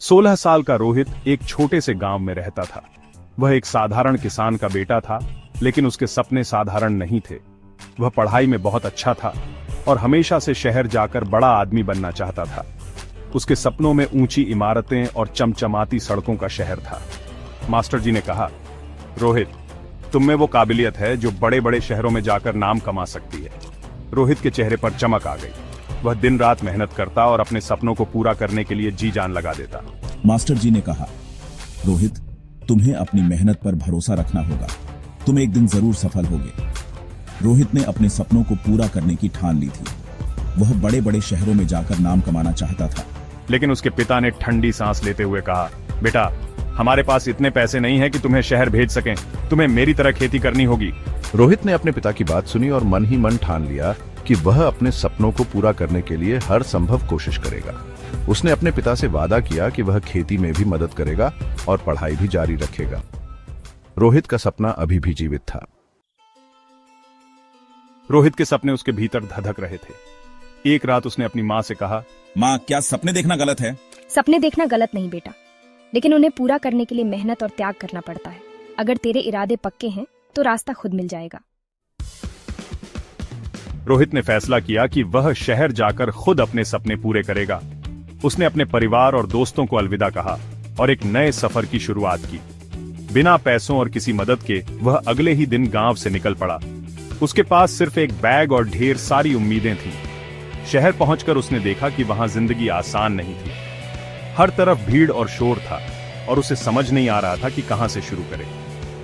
16 साल का रोहित एक छोटे से गांव में रहता था। वह एक साधारण किसान का बेटा था, लेकिन उसके सपने साधारण नहीं थे। वह पढ़ाई में बहुत अच्छा था और हमेशा से शहर जाकर बड़ा आदमी बनना चाहता था। उसके सपनों में ऊंची इमारतें और चमचमाती सड़कों का शहर था। मास्टर जी ने कहा, रोहित, तुम में वो काबिलियत है जो बड़े बड़े शहरों में जाकर नाम कमा सकती है। रोहित के चेहरे पर चमक आ गई। वह दिन रात मेहनत करता और अपने सपनों को पूरा करने के लिए जी जान लगा देता। मास्टर जी ने कहा, रोहित, तुम्हें अपनी मेहनत पर भरोसा रखना होगा। तुम एक दिन जरूर सफल होगे। रोहित ने अपने सपनों को पूरा करने की ठान ली थी। वह बड़े बड़े शहरों में जाकर नाम कमाना चाहता था। लेकिन उसके पिता ने ठंडी सांस लेते हुए कहा, बेटा, हमारे पास इतने पैसे नहीं हैं कि तुम्हें शहर भेज सकें। तुम्हें मेरी तरह खेती करनी होगी। रोहित ने अपने पिता की बात सुनी और मन ही मन ठान लिया कि वह अपने सपनों को पूरा करने के लिए हर संभव कोशिश करेगा। उसने अपने पिता से वादा किया कि वह खेती में भी मदद करेगा और पढ़ाई भी जारी रखेगा। रोहित का सपना अभी भी जीवित था। रोहित के सपने उसके भीतर धधक रहे थे। एक रात उसने अपनी माँ से कहा, माँ, क्या सपने देखना गलत है? सपने देखना गलत नहीं बेटा, लेकिन उन्हें पूरा करने के लिए मेहनत और त्याग करना पड़ता है। अगर तेरे इरादे पक्के हैं तो रास्ता खुद मिल जाएगा। रोहित ने फैसला किया कि वह शहर जाकर खुद अपने सपने पूरे करेगा। उसने अपने परिवार और दोस्तों को अलविदा कहा और एक नए सफर की शुरुआत की। बिना पैसों और किसी मदद के वह अगले ही दिन गांव से निकल पड़ा। उसके पास सिर्फ एक बैग और ढेर सारी उम्मीदें थीं। शहर पहुंचकर उसने देखा कि वहां जिंदगी आसान नहीं थी। हर तरफ भीड़ और शोर था और उसे समझ नहीं आ रहा था कि कहां से शुरू करे।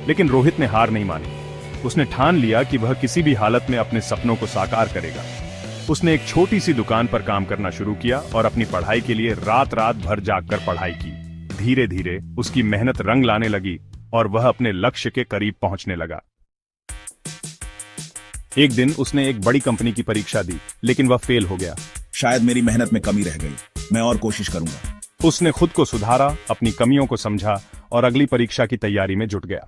लेकिन रोहित ने हार नहीं मानी। उसने ठान लिया कि वह किसी भी हालत में अपने सपनों को साकार करेगा। उसने एक छोटी सी दुकान पर काम करना शुरू किया और अपनी पढ़ाई के लिए रात रात भर जागकर पढ़ाई की। धीरे धीरे उसकी मेहनत रंग लाने लगी और वह अपने लक्ष्य के करीब पहुंचने लगा। एक दिन उसने एक बड़ी कंपनी की परीक्षा दी, लेकिन वह फेल हो गया। शायद मेरी मेहनत में कमी रह गई। मैं और कोशिश करूंगा। उसने खुद को सुधारा, अपनी कमियों को समझा और अगली परीक्षा की तैयारी में जुट गया।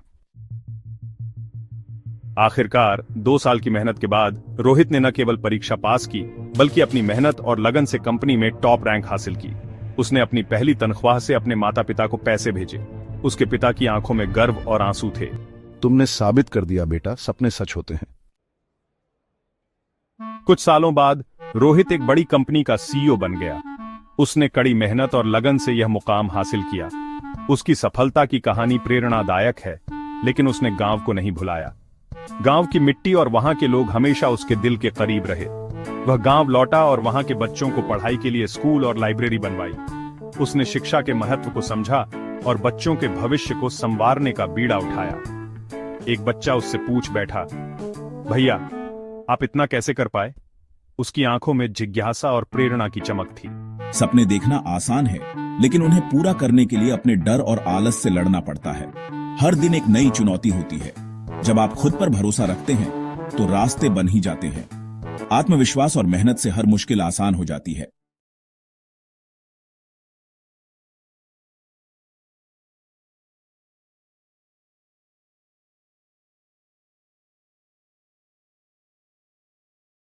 आखिरकार 2 साल की मेहनत के बाद रोहित ने न केवल परीक्षा पास की, बल्कि अपनी मेहनत और लगन से कंपनी में टॉप रैंक हासिल की। उसने अपनी पहली तनख्वाह से अपने माता पिता को पैसे भेजे। उसके पिता की आंखों में गर्व और आंसू थे। तुमने साबित कर दिया बेटा, सपने सच होते हैं। कुछ सालों बाद रोहित एक बड़ी कंपनी का सीईओ बन गया। उसने कड़ी मेहनत और लगन से यह मुकाम हासिल किया। उसकी सफलता की कहानी प्रेरणादायक है, लेकिन उसने गांव को नहीं भुलाया। गांव की मिट्टी और वहां के लोग हमेशा उसके दिल के करीब रहे। वह गांव लौटा और वहां के बच्चों को पढ़ाई के लिए स्कूल और लाइब्रेरी बनवाई। उसने शिक्षा के महत्व को समझा और बच्चों के भविष्य को संवारने का बीड़ा उठाया। एक बच्चा उससे पूछ बैठा, भैया, आप इतना कैसे कर पाए? उसकी आंखों में जिज्ञासा और प्रेरणा की चमक थी। सपने देखना आसान है, लेकिन उन्हें पूरा करने के लिए अपने डर और आलस से लड़ना पड़ता है। हर दिन एक नई चुनौती होती है। जब आप खुद पर भरोसा रखते हैं तो रास्ते बन ही जाते हैं। आत्मविश्वास और मेहनत से हर मुश्किल आसान हो जाती है।